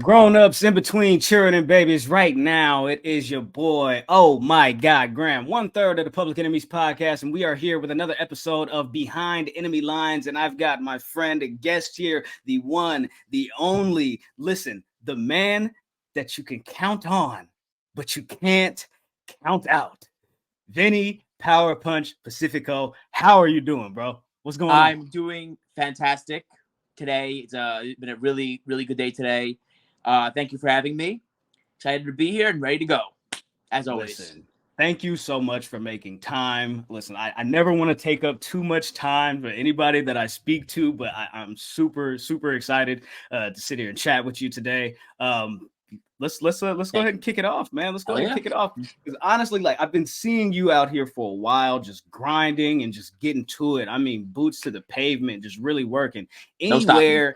Grown-ups in between cheering and babies right now. It is your boy, oh my God, Graham, 1/3 of the Public Enemies podcast, and we are here with another episode of Behind Enemy Lines, and I've got my friend, a guest here, the one, the only, listen, the man that you can count on, but you can't count out. Vinny Power Punch Pacifico. How are you doing, bro? What's going on? I'm doing fantastic today. It's been a really, really good day today. Thank you for having me. Excited to be here and ready to go, as always. Listen, thank you so much for making time. Listen, I never want to take up too much time for anybody that I speak to, but I'm super, super excited to sit here and chat with you today. Let's go ahead and kick it off, man. Let's go ahead and kick it off. Because honestly, like I've been seeing you out here for a while, just grinding and just getting to it. I mean, boots to the pavement, just really working. Anywhere,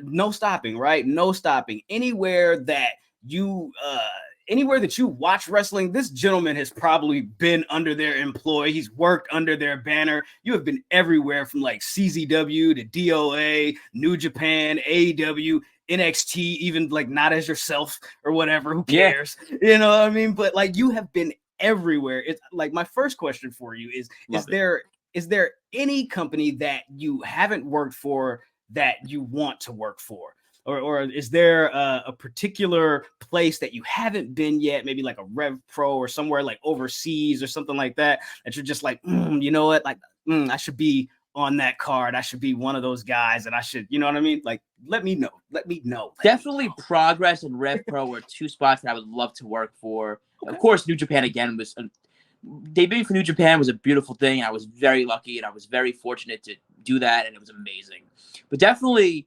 no stopping, right? No stopping. Anywhere that you watch wrestling, this gentleman has probably been under their employ. He's worked under their banner. You have been everywhere from like CZW to DOA, New Japan, AEW, NXT, even like not as yourself or whatever. Who cares? Yeah. You know what I mean? But like you have been everywhere. It's like my first question for you is there any company that you haven't worked for that you want to work for? Or is there a particular place that you haven't been yet, maybe like a Rev Pro or somewhere like overseas or something like that, that you're just like, you know what, like I should be on that card. I should be one of those guys, and I should, you know what I mean? Like, let me know. Definitely Progress and Rev Pro were two spots that I would love to work for. Okay. Of course, New Japan again was debuting for New Japan was a beautiful thing. I was very lucky and I was very fortunate to do that, and it was amazing. But definitely,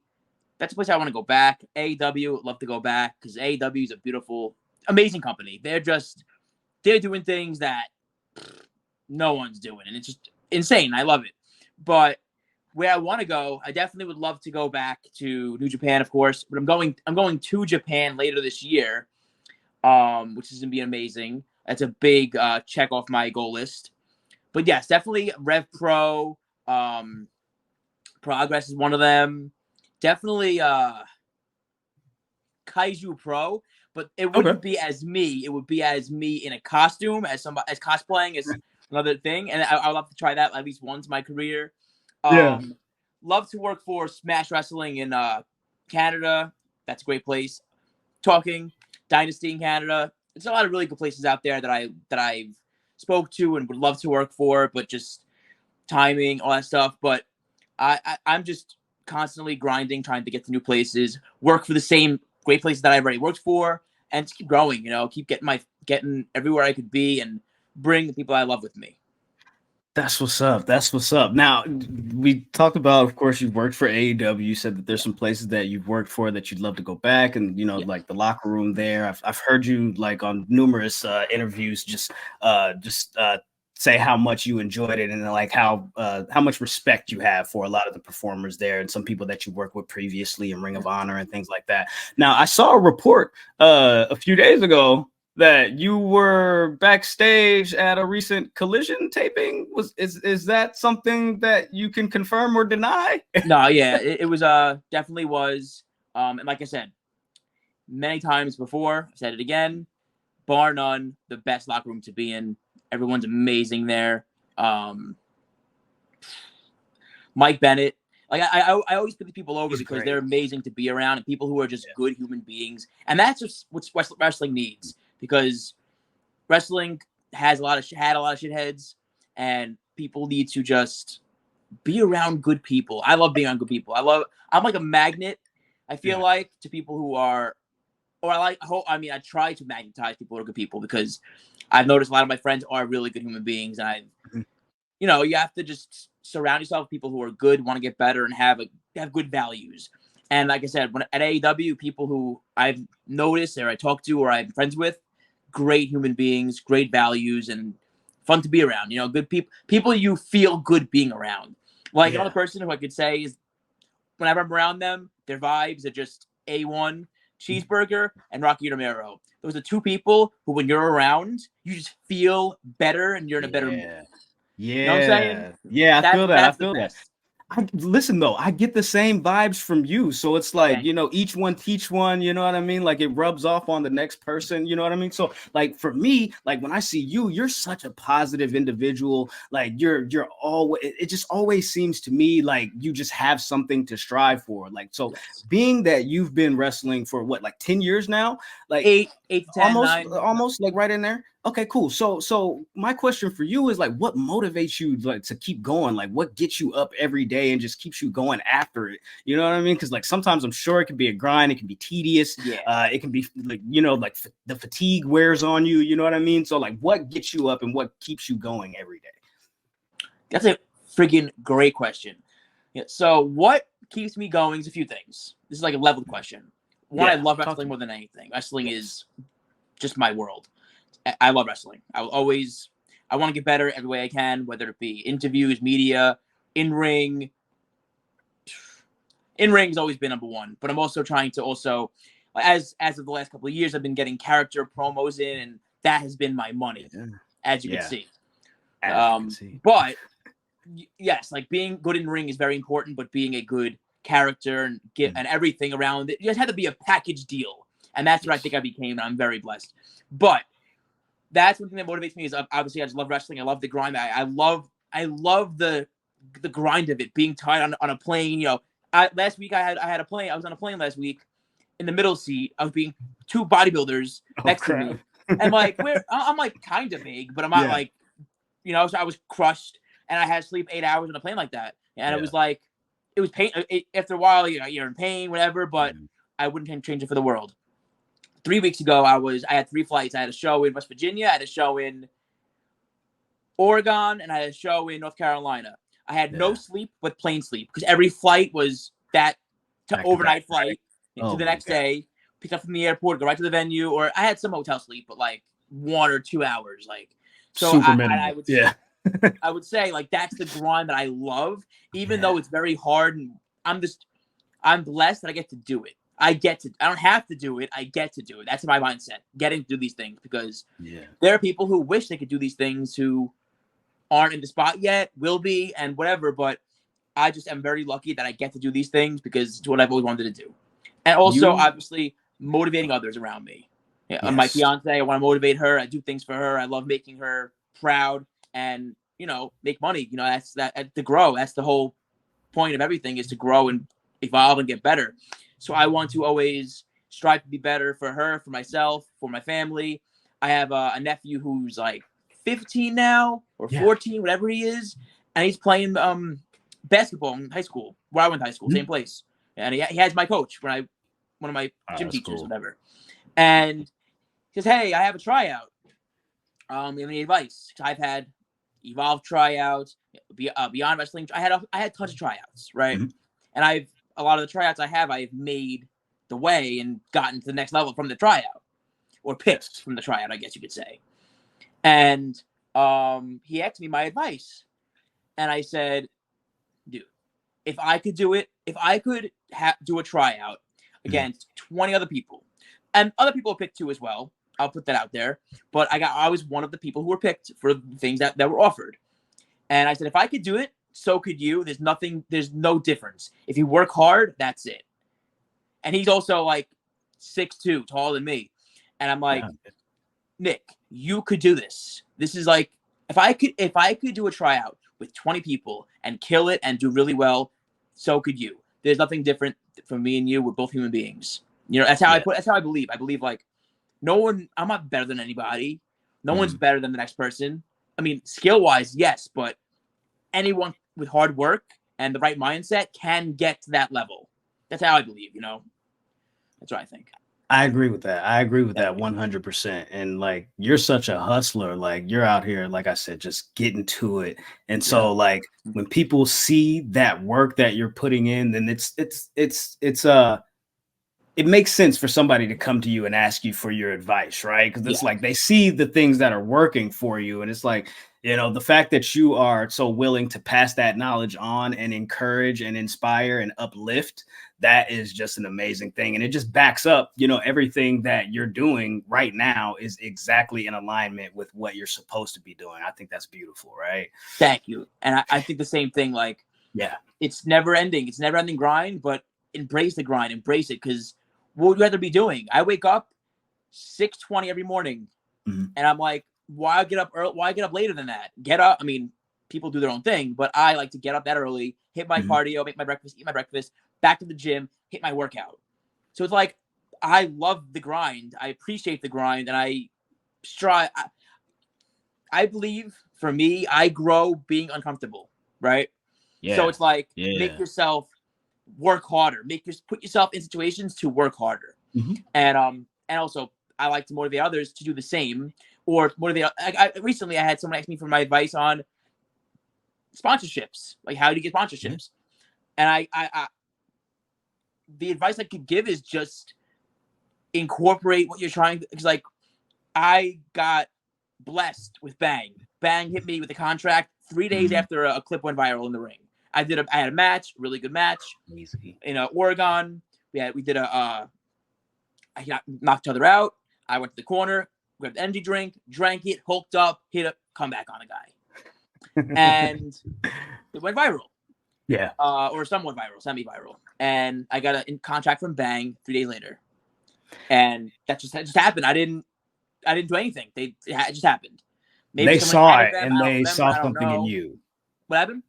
that's a place I want to go back. AEW, love to go back because AEW is a beautiful, amazing company. They're doing things that no one's doing, and it's just insane. I love it. But where I want to go, I definitely would love to go back to New Japan, of course. But I'm going to Japan later this year, which is gonna be amazing. That's a big check off my goal list. But yes, definitely Rev Pro. Progress is one of them. Definitely Kaiju Pro, but it wouldn't be as me. It would be as me in a costume, as cosplaying is another thing. And I would love to try that at least once in my career. Love to work for Smash Wrestling in Canada. That's a great place. Talking Dynasty in Canada. There's a lot of really good places out there that I've spoke to and would love to work for, but just timing, all that stuff. But I'm just constantly grinding, trying to get to new places, work for the same great places that I've already worked for, and keep growing, keep getting everywhere I could be and bring the people I love with me. That's what's up. Now, we talked about, of course, you've worked for AEW. You said that there's some places that you've worked for that you'd love to go back, and like the locker room there. I've heard you like on numerous interviews just say how much you enjoyed it, and like how much respect you have for a lot of the performers there and some people that you worked with previously in Ring of Honor and things like that. Now, I saw a report a few days ago that you were backstage at a recent Collision taping. Is that something that you can confirm or deny? No, yeah, it was definitely was. And like I said many times before, I said it again, bar none, the best locker room to be in. Everyone's amazing there. Mike Bennett. Like I always put these people over because they're amazing to be around, and people who are just good human beings. And that's just what wrestling needs, because wrestling had a lot of shitheads, and people need to just be around good people. I love being around good people. I'm like a magnet, I feel like, to people who are, I try to magnetize people who are good people, because I've noticed a lot of my friends are really good human beings, and you have to just surround yourself with people who are good, want to get better, and have good values. And like I said, when at AEW, people who I've noticed or I talk to or I'm friends with, great human beings, great values, and fun to be around. Good people you feel good being around. Like another person who I could say is, whenever I'm around them, their vibes are just A1. Cheeseburger and Rocky Romero. Those are two people who, when you're around, you just feel better and you're in a better mood. Yeah. You know what I'm saying? Yeah, I feel that. Listen though, I get the same vibes from you. So it's like, each one teach one, you know what I mean? Like it rubs off on the next person, you know what I mean? So like for me, like when I see you, you're such a positive individual. Like you're always, it just always seems to me like you just have something to strive for. Like, so Yes. being that you've been wrestling for what, like 10 years now, like eight to 10, almost like right in there. Okay, cool. So my question for you is like, what motivates you like to keep going? Like, what gets you up every day and just keeps you going after it? You know what I mean? Because like sometimes I'm sure it can be a grind. It can be tedious. Yeah. It can be like like the fatigue wears on you. You know what I mean? So like, what gets you up and what keeps you going every day? That's a freaking great question. Yeah, so what keeps me going is a few things. This is like a leveled question. One, I love wrestling more than anything. Wrestling is just my world. I love wrestling. I want to get better every way I can, whether it be interviews, media, in-ring. In-ring has always been number one, but I'm also trying to as of the last couple of years, I've been getting character promos in, and that has been my money, as you can see. But yes, like being good in ring is very important, but being a good character and and everything around it, you just had to be a package deal. And that's what I think I became, and I'm very blessed. But that's one thing that motivates me is obviously I just love wrestling. I love the grind. I love the grind of it, being tied on a plane. Last week I had a plane. I was on a plane last week in the middle seat. I was being two bodybuilders next to me. And like I'm like kind of big, but I'm not like, I was crushed and I had to sleep 8 hours on a plane like that. And it was like, it was pain. After a while, you're in pain, whatever, but I wouldn't change it for the world. 3 weeks ago, I had 3 flights. I had a show in West Virginia, I had a show in Oregon, and I had a show in North Carolina. I had no sleep but plane sleep because every flight was that overnight flight to the next day, pick up from the airport, go right to the venue, or I had some hotel sleep, but like 1 or 2 hours. Like, so I would I would say like that's the grind that I love, even though it's very hard. And I'm blessed that I get to do it. I don't have to do it. I get to do it. That's my mindset, getting to do these things, because there are people who wish they could do these things who aren't in the spot yet, will be, and whatever. But I just am very lucky that I get to do these things because it's what I've always wanted to do. And also, obviously, motivating others around me. My fiance, I want to motivate her. I do things for her. I love making her proud and, make money. That's to grow. That's the whole point of everything, is to grow and evolve and get better. So I want to always strive to be better for her, for myself, for my family. I have a nephew who's like 15 now or 14, whatever he is, and he's playing basketball in high school, where I went to high school, same place. And he has my coach, one of my gym teachers, whatever. And he says, "Hey, I have a tryout. You have any advice?" I've had Evolve tryouts, Beyond Wrestling. I had tons of tryouts, right? And a lot of the tryouts I've made the way and gotten to the next level from the tryout, or picked from the tryout, I guess you could say. And he asked me my advice, and I said, "Dude, if I could do it, if I could do a tryout against 20 other people, and other people were picked too as well. I'll put that out there. But I was one of the people who were picked for things that were offered. And I said, if I could do it, so could you. There's no difference. If you work hard, that's it." And he's also like 6'2", taller than me. And I'm like, "Nick, you could do this. This is like, if I could do a tryout with 20 people and kill it and do really well, so could you. There's nothing different from me and you. We're both human beings." That's how that's how I believe. I believe like I'm not better than anybody. No one's better than the next person. I mean, skill-wise, yes, but anyone with hard work and the right mindset can get to that level. That's how I believe, That's what I think. I agree with that. I agree with that 100%. And like, you're such a hustler. Like, you're out here, like I said, just getting to it. And so like when people see that work that you're putting in, then it makes sense for somebody to come to you and ask you for your advice, right? Because it's like they see the things that are working for you. And it's like, the fact that you are so willing to pass that knowledge on and encourage and inspire and uplift, that is just an amazing thing. And it just backs up, everything that you're doing right now is exactly in alignment with what you're supposed to be doing. I think that's beautiful, right? Thank you. And I think the same thing, like, Yeah. It's never ending. It's never ending grind, but embrace the grind, embrace it. Cause what would you rather be doing? I wake up 6:20 every morning and I'm like, why get up early? Why get up later than that? Get up. I mean, people do their own thing, but I like to get up that early, hit my cardio, make my breakfast, eat my breakfast, back to the gym, hit my workout. So it's like, I love the grind. I appreciate the grind, and I strive. I believe for me, I grow being uncomfortable, right? Yeah. So it's like, make yourself work harder, put yourself in situations to work harder. And also I like to motivate others to do the same, or motivate. Recently I had someone ask me for my advice on sponsorships, like how do you get sponsorships? And I the advice I could give is just incorporate what you're trying to, because like I got blessed with Bang. Bang hit me with a contract 3 days after a clip went viral in the ring. I had a match, really good match. Easy. In Oregon. We did I knocked each other out. I went to the corner, grabbed the energy drink, drank it, hooked up, hit a comeback on a guy. And it went viral. Yeah. Or somewhat viral, semi-viral. And I got a contract from Bang 3 days later. And that just happened. I didn't do anything. It just happened. Maybe they saw it and they saw something in you. What happened?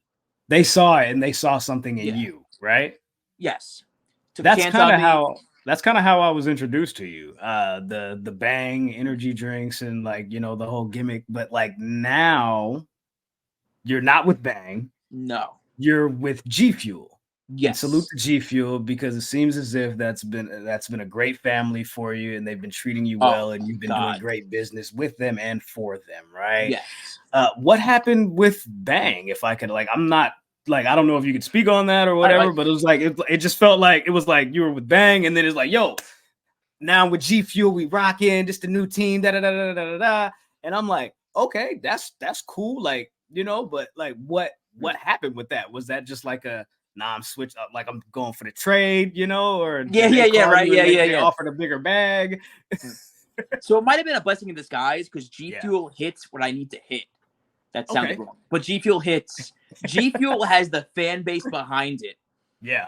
They saw it and they saw something in you, right? Yes. That's kind of how I was introduced to you. The Bang energy drinks and like, the whole gimmick. But like now you're not with Bang. No. You're with G Fuel. Yes. And salute to G Fuel, because it seems as if that's been a great family for you, and they've been treating you well, and you've been doing great business with them and for them, right? Yes. What happened with Bang? If I could, I'm not I don't know if you could speak on that or whatever, but it was like it just felt like it was like you were with Bang, and then it's like, yo, now with G Fuel we rocking, just a new team, da da da da da da, and I'm like, okay, that's cool, but what happened with that? Was that just like a I'm switched up, like I'm going for the trade, or right, they offered a bigger bag. So it might have been a blessing in disguise, because G Fuel hits what I need to hit. That sounded wrong, but G Fuel hits. G Fuel has the fan base behind it. Yeah.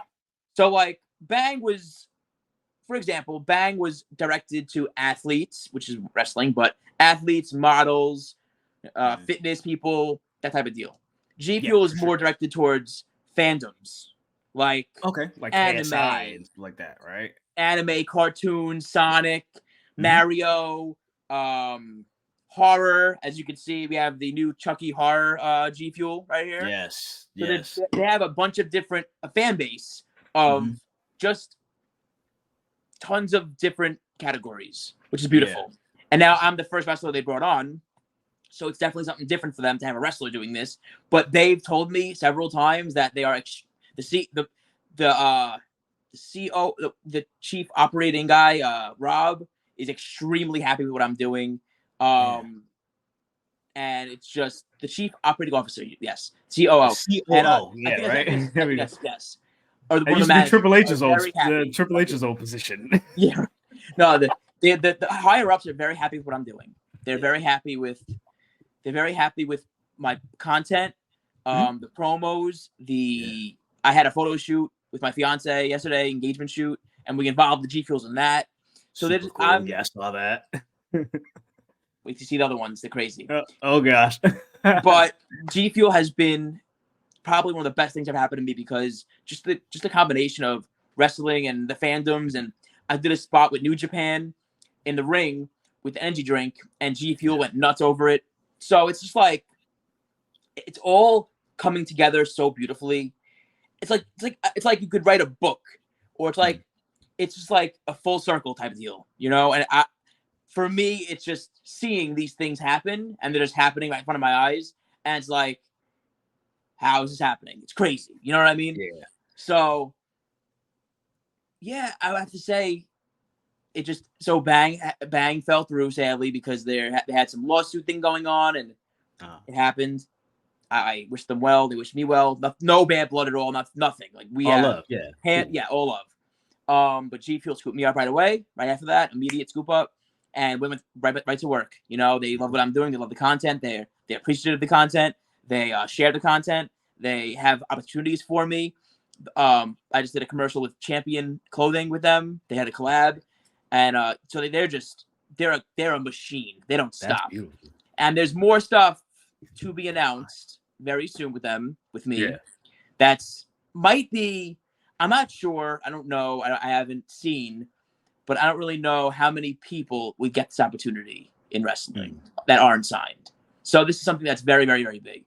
So like Bang was, for example, Bang was directed to athletes, which is wrestling, but athletes, models, fitness people, that type of deal. G Fuel is more directed towards fandoms, like anime KSI and stuff like that, right? Anime, cartoons, Sonic, Mario, horror. As you can see, we have the new Chucky horror G Fuel right here. Yes, so they have a bunch of different fan base of just tons of different categories, which is beautiful. And now I'm the first wrestler they brought on. So it's definitely something different for them to have a wrestler doing this. But they've told me several times that they are the chief operating guy, Rob, is extremely happy with what I'm doing. And it's just the chief operating officer, yes, COO. COO, right? Yes. Or the used to be Triple H's old position. Yeah. No, the higher ups are very happy with what I'm doing. They're very happy with my content, the promos, I had a photo shoot with my fiance yesterday, engagement shoot, and we involved the G Fuels in that. So cool. I saw that. Wait to see the other ones. They're crazy. Oh gosh. But G Fuel has been probably one of the best things that have happened to me, because just the combination of wrestling and the fandoms. And I did a spot with New Japan in the ring with the energy drink, and G Fuel went nuts over it. So it's just like, it's all coming together so beautifully. It's like you could write a book, or it's just like a full circle type of deal, And for me, it's just seeing these things happen, and they're just happening right in front of my eyes, and it's like, how is this happening? It's crazy. You know what I mean? Yeah. So, yeah, I have to say, it just Bang fell through, sadly, because they had some lawsuit thing going on, and it happened. I wish them well. They wish me well. No bad blood at all. Nothing. Like we all have love. All love. But G Fuel scooped me up right away. Right after that, immediate scoop up, and went right to work. They love what I'm doing. They love the content. They're appreciative of the content. They share the content. They have opportunities for me. I just did a commercial with Champion Clothing with them. They had a collab, and so they're a machine. They don't stop. That's beautiful. And there's more stuff to be announced very soon with them, with me. Yeah. That's might be. I'm not sure. I don't know. I haven't seen, but I don't really know how many people would get this opportunity in wrestling that aren't signed. So this is something that's very, very, very big.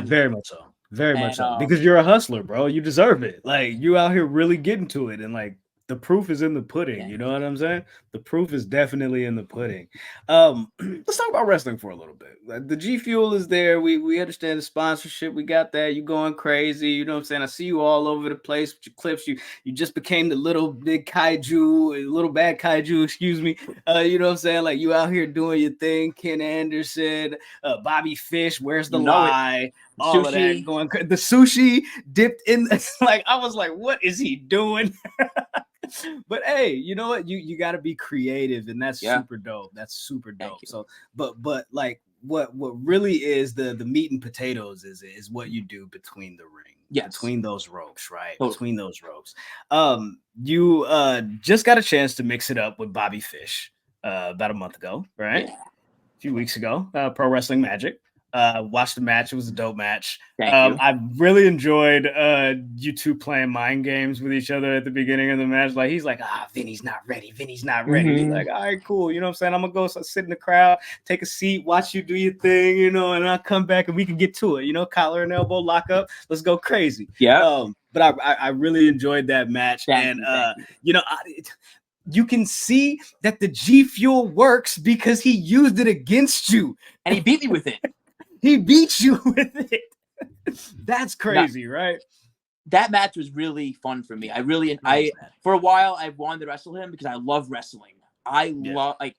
Very much so. Very much so. Because you're a hustler, bro. You deserve it. Like, you out here really getting to it. And like, the proof is in the pudding. You know what I'm saying? The proof is definitely in the pudding. Let's talk about wrestling for a little bit. Like, the G Fuel is there. We understand the sponsorship. We got that. You going crazy. You know what I'm saying? I see you all over the place with your clips. You just became the little big kaiju, little bad kaiju, excuse me. You know what I'm saying? Like, you out here doing your thing. Ken Anderson, Bobby Fish, where's the lie? All of that going. The sushi dipped in. Like, I was like, what is he doing? But hey, you know what? You got to be creative, and that's super dope. That's super dope. So, but like, what really is the meat and potatoes is what you do between the ring, between those ropes, right? Between those ropes. You just got a chance to mix it up with Bobby Fish about a month ago, right? Yeah. A few weeks ago, Pro Wrestling Magic. Watched the match. It was a dope match. Thank you. I really enjoyed you two playing mind games with each other at the beginning of the match. Like, he's like, Vinny's not ready. Vinny's not ready. He's like, all right, cool. You know what I'm saying? I'm gonna go sit in the crowd, take a seat, watch you do your thing, you know, and I'll come back and we can get to it. You know, collar and elbow, lock up. Let's go crazy. Yeah. But I really enjoyed that match. Thank you know, you can see that the G Fuel works because he used it against you. And he beat me with it. He beat you with it. That's crazy, right? That match was really fun for me. For a while I wanted to wrestle him because I love wrestling. Love, like,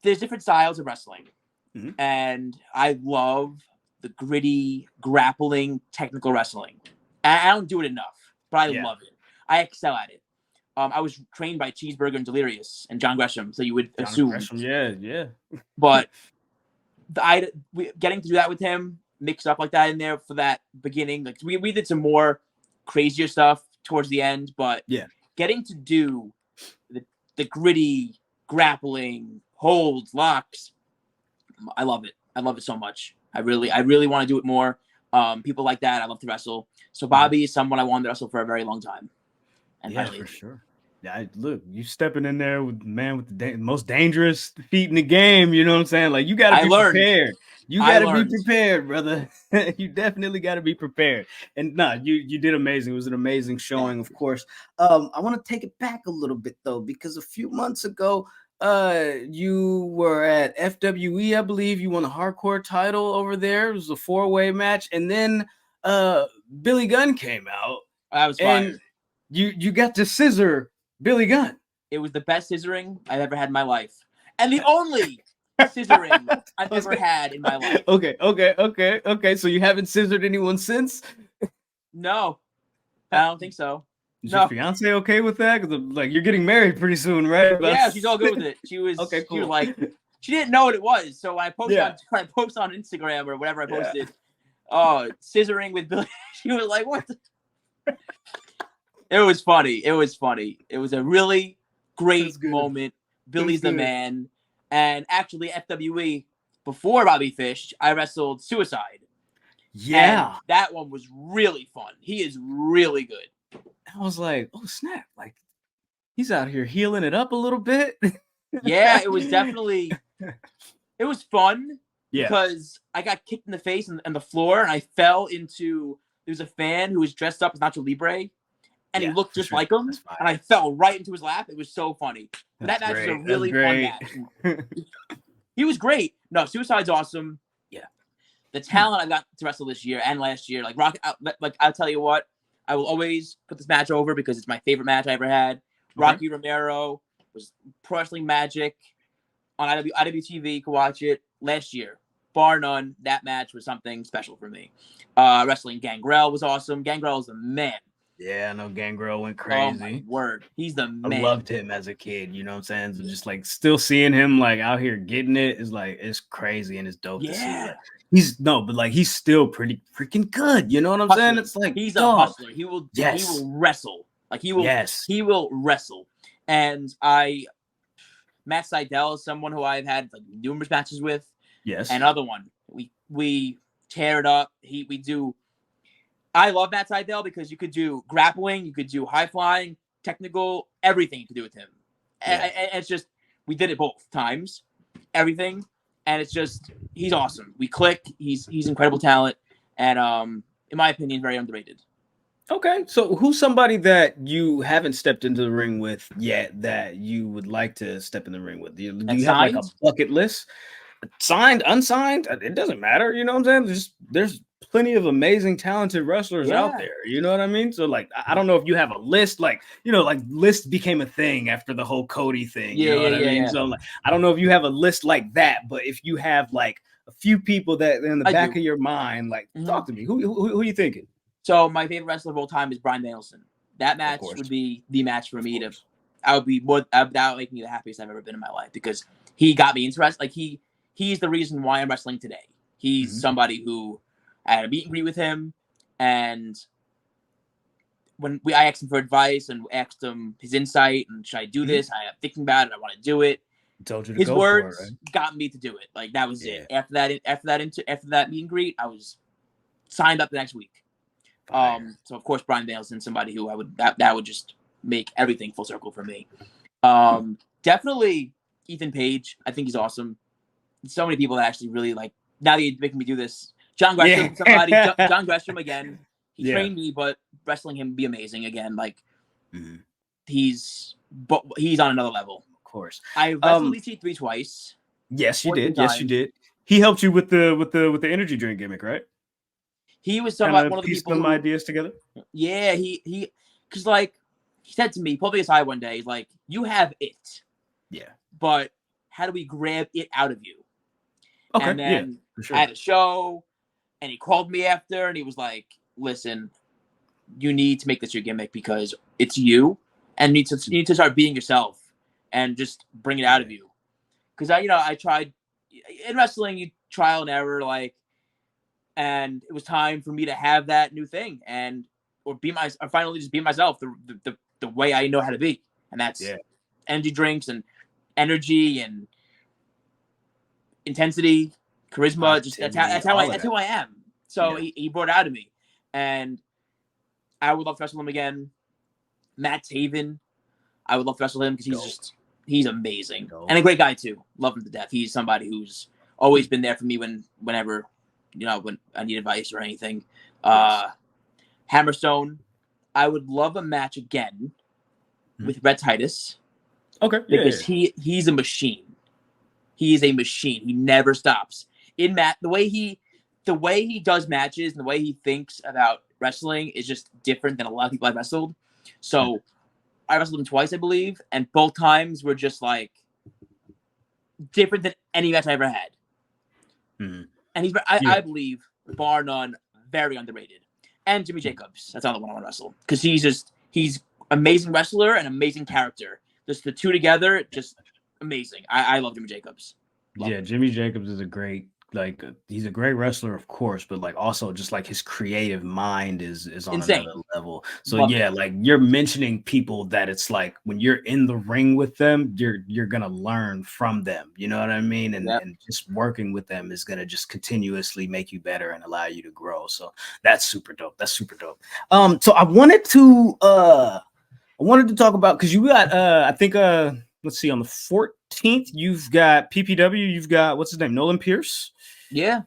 there's different styles of wrestling. And I love the gritty, grappling, technical wrestling. And I don't do it enough, but I love it. I excel at it. I was trained by Cheeseburger and Delirious and John Gresham, so you would assume. Gresham, yeah. But getting to do that with him, mix up like that in there for that beginning. Like, we did some more crazier stuff towards the end, but getting to do the gritty grappling, holds, locks, I love it. I love it so much. I really want to do it more. People like that, I love to wrestle. So Bobby is someone I wanted to wrestle for a very long time. And for sure. Yeah, look, you stepping in there with the most dangerous feat in the game. You know what I'm saying? Like, you got to be prepared. You got to be prepared, brother. You definitely got to be prepared. And you did amazing. It was an amazing showing, of course. I want to take it back a little bit though, because a few months ago, you were at FWE, I believe. You won the hardcore title over there. It was a 4-way match, and then Billy Gunn came out. I was fired. You got to scissor Billy Gunn. It was the best scissoring I've ever had in my life. And the only scissoring I've ever had in my life. Okay. So you haven't scissored anyone since? No. I don't think so. Is your fiance okay with that? Because, like, you're getting married pretty soon, right? Yeah, she's all good with it. She was okay, cool. She was like, she didn't know what it was. So when I post on Instagram or whatever I posted, scissoring with Billy, she was like, what the? It was funny. It was a really great moment. Billy's the man. And actually, FWE, before Bobby Fish, I wrestled Suicide. Yeah. And that one was really fun. He is really good. I was like, oh, snap. Like, he's out here healing it up a little bit. Yeah, it was definitely, it was fun. Because I got kicked in the face and the floor, and I fell into, there was a fan who was dressed up as Nacho Libre. And he looked just like him, and I fell right into his lap. It was so funny. That match was a really fun match. He was great. No, Suicide's awesome. Yeah. The talent I got to wrestle this year and last year, like I'll tell you what, I will always put this match over because it's my favorite match I ever had. Rocky Romero was Pro Wrestling Magic on IWTV. You can watch it last year. Bar none, that match was something special for me. Wrestling Gangrel was awesome. Gangrel is the man. Yeah, I know Gangrel went crazy. Oh, my word. He's the man. I loved him as a kid, you know what I'm saying? So just, like, still seeing him, like, out here getting it is, like, it's crazy and it's dope to see. but like he's still pretty freaking good. You know what I'm saying? It's like he's a dog. hustler. He will Yes. wrestle. Like he Yes. will wrestle. And Matt Seidel is someone who I've had like numerous matches with. Yes. Another one. We tear it up. I love Matt Seidel because you could do grappling, you could do high flying, technical, everything you could do with him. Yeah. And it's just we did it both times, everything, and it's just he's awesome. We click. He's incredible talent, and in my opinion, very underrated. Okay, so who's somebody that you haven't stepped into the ring with yet that you would like to step in the ring with? Do you have like a bucket list? Signed, unsigned, it doesn't matter. You know what I'm saying? There's plenty of amazing, talented wrestlers out there. You know what I mean? So like, I don't know if you have a list. Like, you know, like list became a thing after the whole Cody thing. You know what I mean? So like, I don't know if you have a list like that, but if you have like a few people that in the back of your mind, like, talk to me. Who are you thinking? So my favorite wrestler of all time is Bryan Danielson. That match would be the match for me. That would make me the happiest I've ever been in my life because he got me into wrestling. Like he's the reason why I'm wrestling today. He's somebody who I had a meet and greet with him, and when I asked him for advice and asked him his insight and should I do this? I'm thinking about it. I want to do it. Told you to his go words for it, right? got me to do it. Like that was it. After that meet and greet, I was signed up the next week. So of course Bryan Danielson, somebody who that would just make everything full circle for me. Definitely Ethan Page. I think he's awesome. So many people that actually really like. Now that you're making me do this, John Gresham, John Gresham again. He trained me, but wrestling him would be amazing again. Like he's on another level. Of course, I wrestled EC3 twice. Yes, you did. Yes, you did. He helped you with the energy drink gimmick, right? He was one of the people some ideas together. Yeah, he because like he said to me, pulled me aside one day. He's like, "You have it, but how do we grab it out of you?" Okay, and then for sure. I had a show, and he called me after, and he was like, "Listen, you need to make this your gimmick because it's you, and you need to start being yourself, and just bring it out of you." Because I tried in wrestling, you trial and error, like. And it was time for me to have that new thing or finally just be myself the way I know how to be. And that's energy drinks and energy and intensity, charisma. That's who I am. So he brought it out of me. And I would love to wrestle him again. Matt Taven, I would love to wrestle him because he's amazing. And a great guy too. Love him to death. He's somebody who's always been there for me whenever when I need advice or anything. Hammerstone, I would love a match again with Rhett Titus. Okay. Because he's a machine. He is a machine. He never stops. The way he does matches and the way he thinks about wrestling is just different than a lot of people I've wrestled. So I wrestled him twice, I believe, and both times were just like different than any match I ever had. And I believe, bar none, very underrated. And Jimmy Jacobs, that's another one I want to wrestle. Because he's amazing wrestler and amazing character. Just the two together, just amazing. I love Jimmy Jacobs. Jimmy Jacobs is he's a great wrestler, of course, but like also just like his creative mind is on insane. Another level. So like you're mentioning people that it's like when you're in the ring with them, you're gonna learn from them. You know what I mean? And just working with them is gonna just continuously make you better and allow you to grow. So that's super dope. So I wanted to talk about because you got I think let's see, on the 14th, you've got PPW, you've got what's his name, Nolan Pierce. Yeah.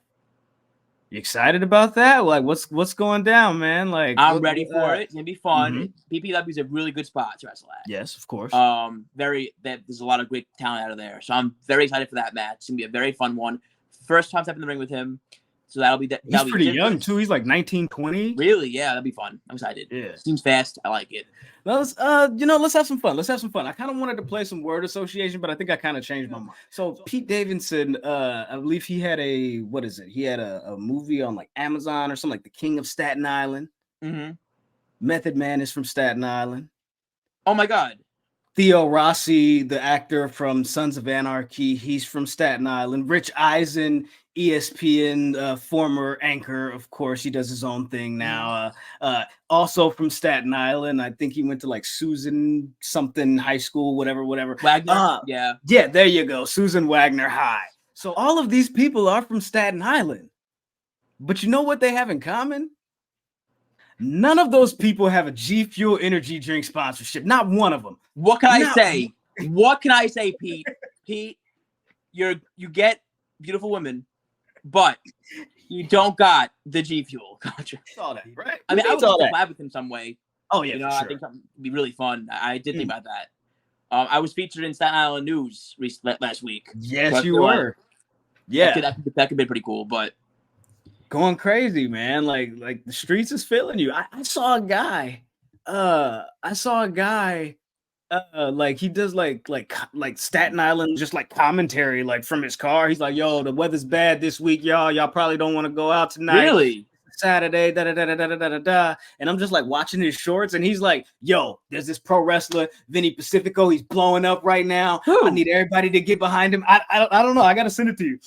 You excited about that? Like, what's going down, man? Like, I'm ready for it. It's gonna be fun. PPW is a really good spot to wrestle at. Yes, of course. There's a lot of great talent out of there, so I'm very excited for that match. It's gonna be a very fun one. First time stepping in the ring with him, so that'll be. He's pretty young too. He's like 19, 20. Really? Yeah, that'll be fun. I'm excited. Yeah, seems fast. I like it. Let's have some fun. I kind of wanted to play some word association, but I think I kind of changed my mind. So Pete Davidson, I believe he had He had a movie on like Amazon or something, like The King of Staten Island. Method Man is from Staten Island. Oh my God. Theo Rossi, the actor from Sons of Anarchy, he's from Staten Island. Rich Eisen ESPN former anchor, of course. He does his own thing now. Also from Staten Island. I think he went to like Susan something high school, whatever. Wagner. Yeah, there you go. Susan Wagner High. So all of these people are from Staten Island. But you know what they have in common? None of those people have a G Fuel energy drink sponsorship. Not one of them. What can I say? What can I say, Pete? Pete, you get beautiful women, but you don't got the G Fuel contract. All that, right? I mean, I would love to collab with him some way. Oh yeah, sure. I think something would be really fun. I did think about that. I was featured in Staten Island News last week. Yes, you were. Yeah, that could be pretty cool, but. Going crazy, man. Like the streets is feeling you. I saw a guy. Like he does like Staten Island, just like commentary, like from his car. He's like, "Yo, the weather's bad this week, y'all. Y'all probably don't want to go out tonight. Really? Saturday, da da da da da da da da." And I'm just like watching his shorts, and he's like, "Yo, there's this pro wrestler, Vinny Pacifico. He's blowing up right now. Who? I need everybody to get behind him. I don't know. I gotta send it to you.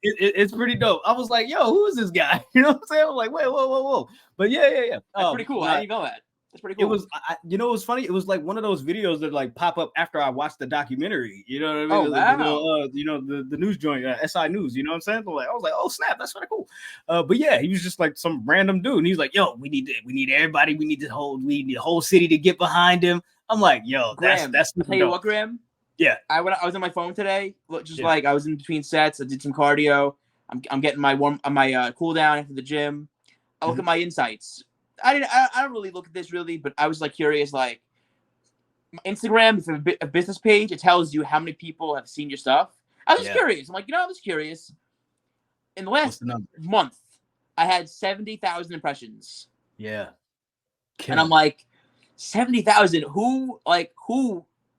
It's pretty dope." I was like, "Yo, who is this guy?" You know what I'm saying? I was like, "Wait, whoa." But yeah. That's pretty cool. How do you know that? That's pretty cool. It was, it was funny. It was like one of those videos that like pop up after I watched the documentary. You know what I mean? Oh, wow. The news joint, SI News. You know what I'm saying? So like, I was like, oh snap, that's kind of cool. But yeah, he was just like some random dude, and he's like, "Yo, we need everybody. We need the whole city to get behind him." I'm like, "Yo, Graham, that's." I'll tell you what, Graham. Yeah, I was on my phone today. Like I was in between sets. I did some cardio. I'm getting my cool down after the gym. I look at my insights. I don't really look at this really, but I was like curious. Like Instagram is a business page. It tells you how many people have seen your stuff. I was curious. I'm like, I was curious. In the last month, I had 70,000 impressions. Yeah, and I'm like, 70,000. Who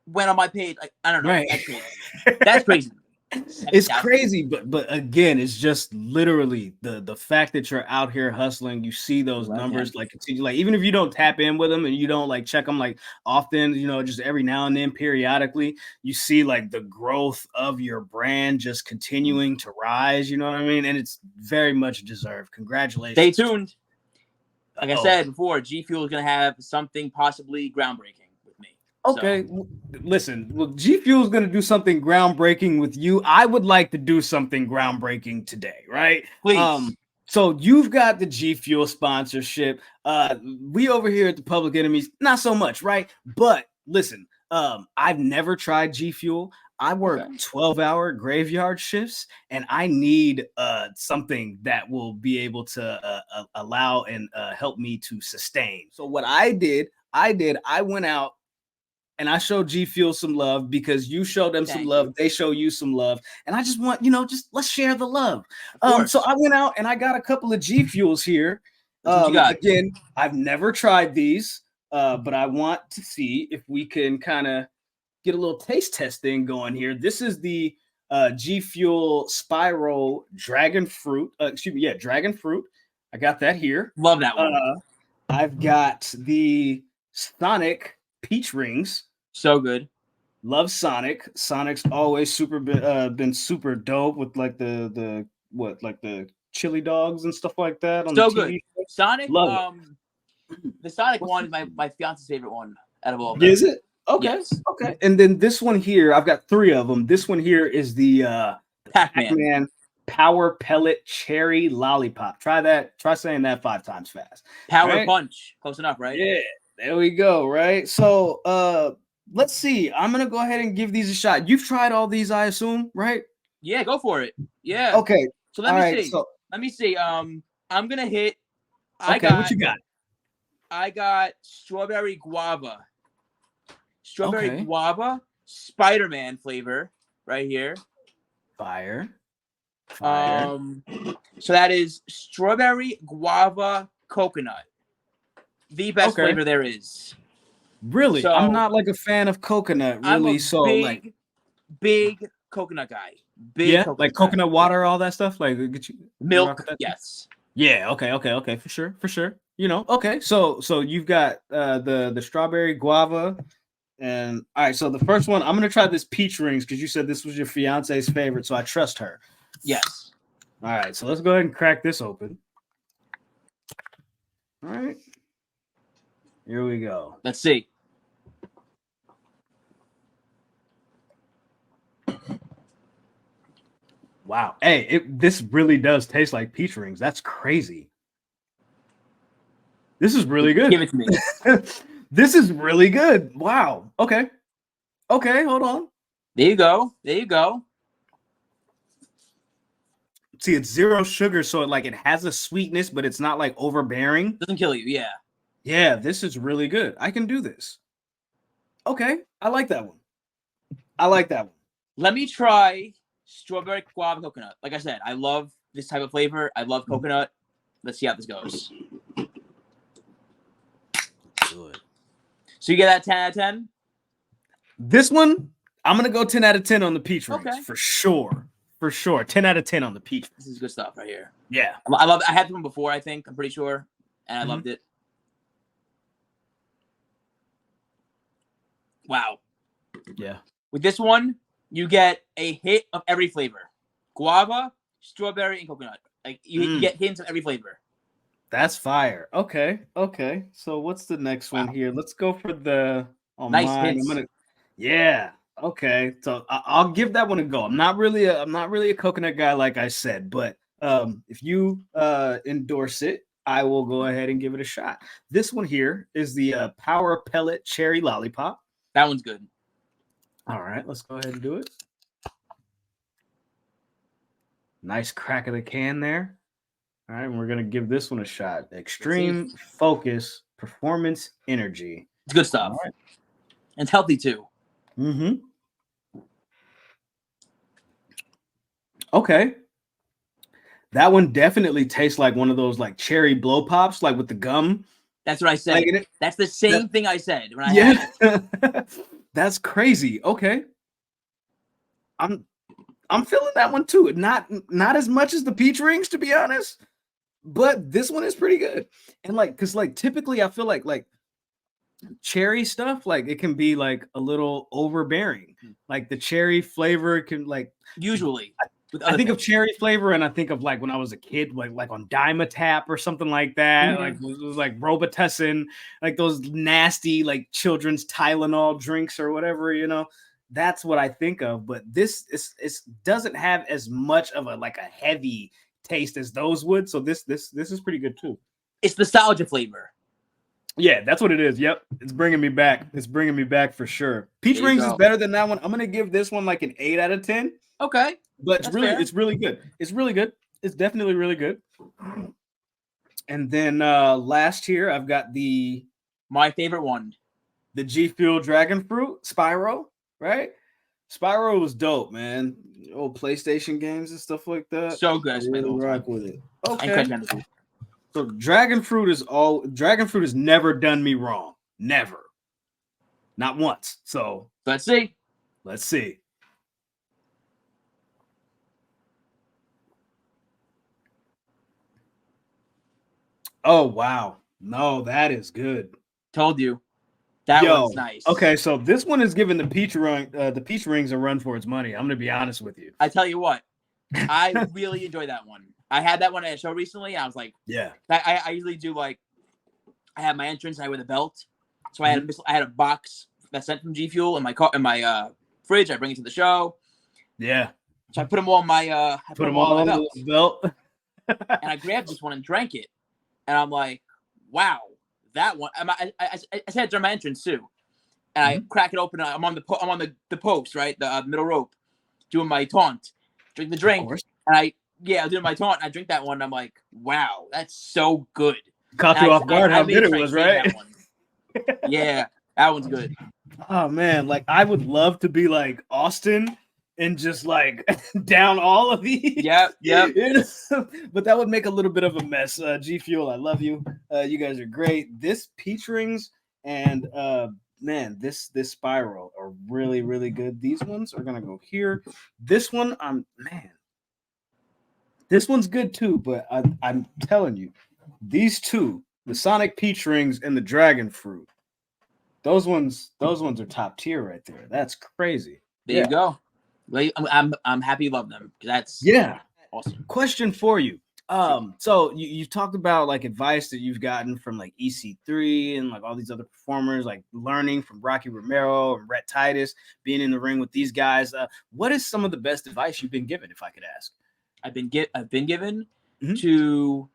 went on my page? Like, I don't know. Right. That's crazy. It's crazy, but again, it's just literally the fact that you're out here hustling. You see those numbers like continue, like even if you don't tap in with them and you don't like check them like often, just every now and then, periodically, you see like the growth of your brand just continuing to rise. You know what I mean? And it's very much deserved. Congratulations. Stay tuned. Like I said before, G Fuel is gonna have something possibly groundbreaking. Okay, listen. Well, G Fuel is going to do something groundbreaking with you. I would like to do something groundbreaking today, right? Please. So you've got the G Fuel sponsorship. We over here at the Public Enemies, not so much, right? But listen, I've never tried G Fuel. I work 12-hour graveyard shifts, and I need something that will be able to allow and help me to sustain. So what I did, I went out and I showed G Fuel some love because you showed them some love. They show you some love. And I just want, just let's share the love. So I went out and I got a couple of G Fuels here. Again, I've never tried these, but I want to see if we can kind of get a little taste test thing going here. This is the G Fuel Spiral Dragon Fruit. Dragon Fruit. I got that here. Love that one. I've got the Sonic Peach Rings. So good. Love Sonic. Sonic's always been super dope with like the chili dogs and stuff like that. On so the good. TV. Sonic. The Sonic one is my fiance's favorite one out of all of them. Is it? Okay. Yes. Okay. And then this one here, I've got 3 of them. This one here is the Pac-Man Power Pellet Cherry Lollipop. Try that. Try saying that 5 times fast. Power Punch. Close enough, right? Yeah. There we go. Right. So let's see. I'm gonna go ahead and give these a shot. You've tried all these, I assume, right? Yeah, go for it. Yeah. Okay. So let me see. I'm gonna hit. What you got? I got strawberry guava. Strawberry guava, Spider-Man flavor right here. Fire. So that is strawberry guava coconut. The best flavor there is. Really? So, I'm not like a fan of coconut, really. Big coconut guy. Like coconut water, all that stuff. Like get you milk. Yes. Yeah. Okay. For sure. Okay. So you've got the strawberry guava, and all right. So the first one, I'm gonna try this peach rings because you said this was your fiance's favorite, so I trust her. Yes. All right, so let's go ahead and crack this open. All right. Here we go. Let's see. Wow. Hey, this really does taste like peach rings. That's crazy. This is really good. Give it to me. This is really good. Wow. Okay. Okay, hold on. There you go. There you go. See, it's 0 sugar, so it has a sweetness, but it's not like overbearing. Doesn't kill you, yeah. Yeah, this is really good. I can do this. Okay, I like that one. I like that one. Let me try strawberry guava coconut. Like I said, I love this type of flavor. I love coconut. Let's see how this goes. Good. So you get that 10 out of 10? This one, I'm going to go 10 out of 10 on the peach rings. Okay. For sure. For sure. 10 out of 10 on the peach. This is good stuff right here. Yeah. I had one before, I think. I'm pretty sure. And I loved it. Wow. Yeah. With this one, you get a hit of every flavor. Guava, strawberry, and coconut. Like you get hints of every flavor. That's fire. Okay. Okay. So what's the next one here? Let's go for the nice hits. Yeah. Okay. So I'll give that one a go. I'm not really a coconut guy, like I said, but if you endorse it, I will go ahead and give it a shot. This one here is the Power Pellet Cherry Lollipop. That one's good. All right, let's go ahead and do it. Nice crack of the can there. All right, and we're gonna give this one a shot. Extreme Focus Performance Energy. It's good stuff. Right. And it's healthy too. Mm-hmm. Okay. That one definitely tastes like one of those like cherry blow pops, like with the gum. That's what I said. That's the same thing I said when I had it. That's crazy. Okay. I'm feeling that one too. Not as much as the peach rings, to be honest. But this one is pretty good. And because typically I feel like cherry stuff, it can be like a little overbearing. Like the cherry flavor can usually. I think of cherry flavor and I think of when I was a kid, like on Dimetap or something like that. Mm-hmm. It was like Robitussin, like those nasty children's Tylenol drinks or whatever, That's what I think of. But this doesn't have as much of a heavy taste as those would. So this is pretty good too. It's nostalgia flavor. Yeah, that's what it is. Yep. It's bringing me back. It's bringing me back for sure. Peach rings is better than that one. I'm going to give this one an 8 out of 10. Okay. But it's really good. It's really good. It's definitely really good. And then last here, I've got my favorite one. The G Fuel Dragon Fruit Spyro, right? Spyro was dope, man. Old PlayStation games and stuff like that. So good. I really rock with it. Okay. So Dragon fruit has never done me wrong. Never. Not once. So let's see. Let's see. Oh wow. No, that is good. Told you. That one's nice. Okay, so this one is giving the peach rings a run for its money. I'm gonna be honest with you. I tell you what, I really enjoy that one. I had that one at a show recently. I was like, yeah. I usually do I have my entrance and I wear the belt. So I had a box that's sent from G Fuel in my car in my fridge. I bring it to the show. Yeah. So I put them all on my put them all on the belt. And I grabbed this one and drank it. And I'm like, wow, that one. I said it during my entrance too. And I crack it open. I'm on the post, right, the middle rope, doing my taunt, drink the drink, and I doing my taunt. And I drink that one. And I'm like, wow, that's so good. Caught you off guard how good it was, right? Yeah, that one's good. Oh man, I would love to be like Austin and just down all of these. Yep. But that would make a little bit of a mess. G Fuel, I love you. You guys are great. This peach rings and man, this Spyro are really, really good. These ones are gonna go here. This one, this one's good too, but I'm telling you, these two, the Sonic Peach Rings and the Dragon Fruit, those ones are top tier right there. That's crazy. There you go. I'm happy you love them because Awesome. Question for you. So you've talked about like advice that you've gotten from like EC3 and like all these other performers, like learning from Rocky Romero and Rhett Titus, being in the ring with these guys. What is some of the best advice you've been given, if I could ask? I've been given to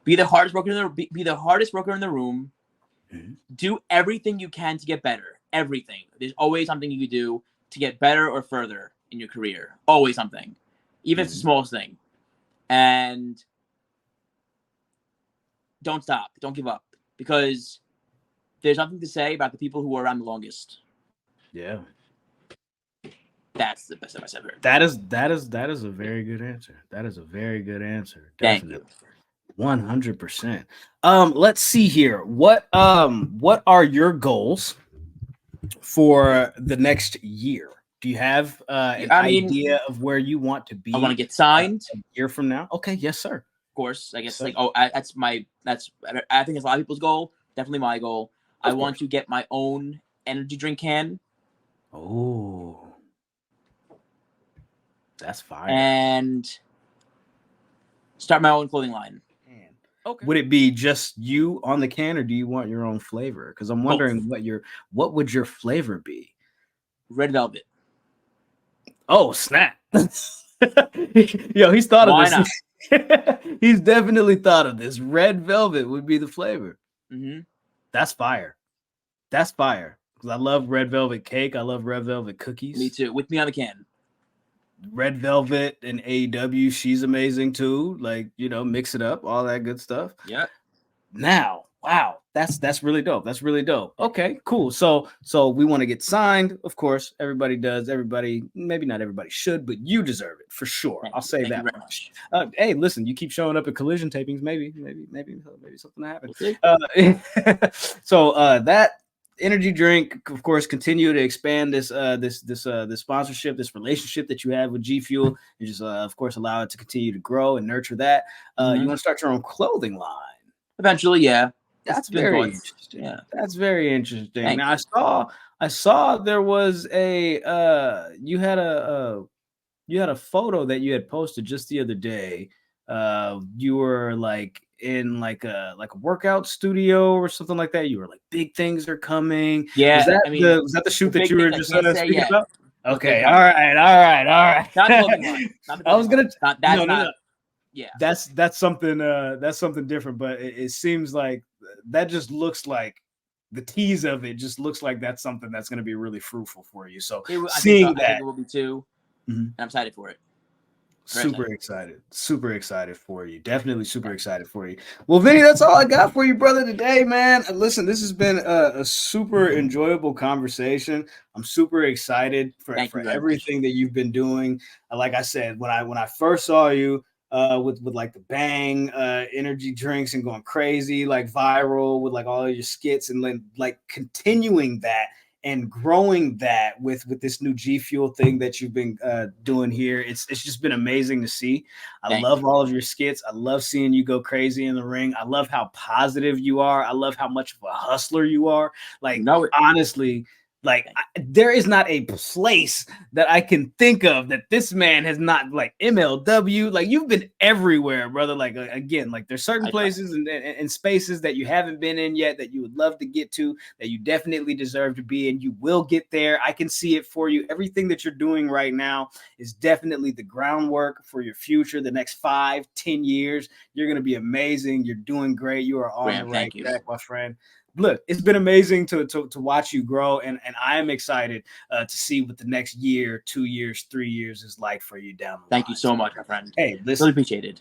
be the hardest worker in the room. Do everything you can to get better. Everything. There's always something you can do to get better or further in your career. Always something. Even if it's the smallest thing. And don't stop. Don't give up. Because there's nothing to say about the people who are around the longest. Yeah. That's the best advice I've heard. That is a very good answer. That is a very good answer. Definitely. Thank you. 100%. Let's see here. What are your goals for the next year? Do you have an idea of where you want to be? I want to get signed a year from now. Okay, yes, sir. Of course, I guess Yes, I think it's a lot of people's goal. Definitely my goal. I want to get my own energy drink can. Oh, that's fire. And start my own clothing line. Okay. Would it be just you on the can, or do you want your own flavor? Because I'm wondering what would your flavor be? Red velvet. Oh, snap. Yo, he's thought of this. He's definitely thought of this. Red velvet would be the flavor. That's fire. That's fire. Because I love red velvet cake. I love red velvet cookies. Me too. With me on the can. Red Velvet and AEW, she's amazing too. Like, mix it up, all that good stuff. Yeah. Now, wow, that's really dope. That's really dope. Okay, cool. So we want to get signed. Of course, everybody does. Everybody, maybe not everybody should, but you deserve it for sure. I'll say that much. Hey, listen, you keep showing up at collision tapings. Maybe something happens. So that energy drink, of course, continue to expand this sponsorship, this relationship that you have with G Fuel. You just of course allow it to continue to grow and nurture that. You want to start your own clothing line eventually. Yeah, that's very interesting. Yeah, that's very interesting. Now I saw there was a you had a photo that you had posted just the other day. You were like in like a workout studio or something like that. You were like, big things are coming. Yeah, was that the shoot that you were just speaking about? Okay, all right. Not clothing line. I was gonna. No. Yeah, that's something different. But it seems like that just looks like the tease of it just looks like that's something that's going to be really fruitful for you. So I think it will be too. And I'm excited for it. Super excited for you. Definitely super excited for you. Well, Vinny, that's all I got for you, brother, today, man. Listen, this has been a super enjoyable conversation. I'm super excited for everything that you've been doing. Like I said, when I first saw you with like the Bang energy drinks and going crazy, like viral with like all of your skits and like continuing that and growing that with this new G Fuel thing that you've been doing here. It's just been amazing to see. I love all of your skits. I love seeing you go crazy in the ring. I love how positive you are. I love how much of a hustler you are. Like, honestly, like there is not a place that I can think of that this man has not, like MLW, like you've been everywhere, brother. Like again, like there's certain places and spaces that you haven't been in yet that you would love to get to, that you definitely deserve to be in. You will get there. I can see it for you. Everything that you're doing right now is definitely the groundwork for your future. The next 5-10 years, you're going to be amazing. You're doing great. You are on the right track, my friend. Look, it's been amazing to watch you grow, and I am excited to see what the next year, 2 years, 3 years is like for you down the line. Thank you so much, my friend. Hey, listen, really appreciated.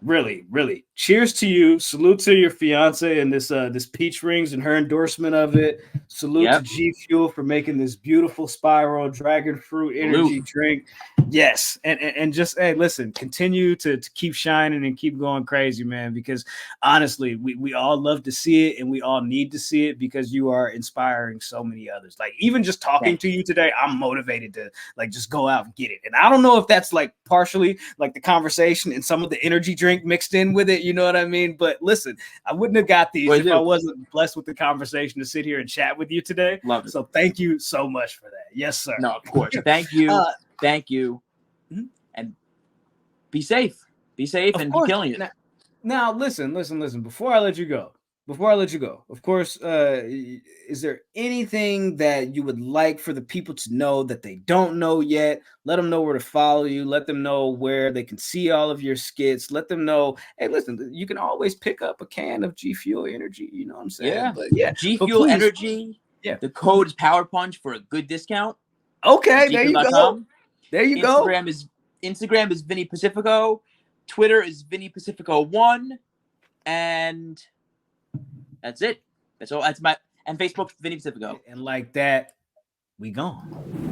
Really, really. Cheers to you. Salute to your fiance and this peach rings and her endorsement of it. Salute to G Fuel for making this beautiful spiral dragon fruit energy drink. Yes. And just, hey, listen, continue to keep shining and keep going crazy, man, because honestly, we all love to see it and we all need to see it because you are inspiring so many others. Like even just talking to you today, I'm motivated to like just go out and get it. And I don't know if that's like partially like the conversation and some of the energy drink mixed in with it, you know what I mean? But listen, I wouldn't have got these if I wasn't blessed with the conversation to sit here and chat with you today. Love it. So thank you so much for that. Yes, sir. No, of course. Thank you. Thank you. and be safe. Be safe and keep killing it. Now, listen. Before I let you go, of course, is there anything that you would like for the people to know that they don't know yet? Let them know where to follow you. Let them know where they can see all of your skits. Let them know, hey, listen, you can always pick up a can of G Fuel Energy. You know what I'm saying? Yeah. But yeah, G but Fuel please, Energy. yeah. The code is Power Punch for a good discount. Okay, there you go. There you go. Instagram is Vinny Pacifico. Twitter is Vinny Pacifico 1. And that's it. That's all. And Facebook, Vinny Pacifico. And like that, we gone.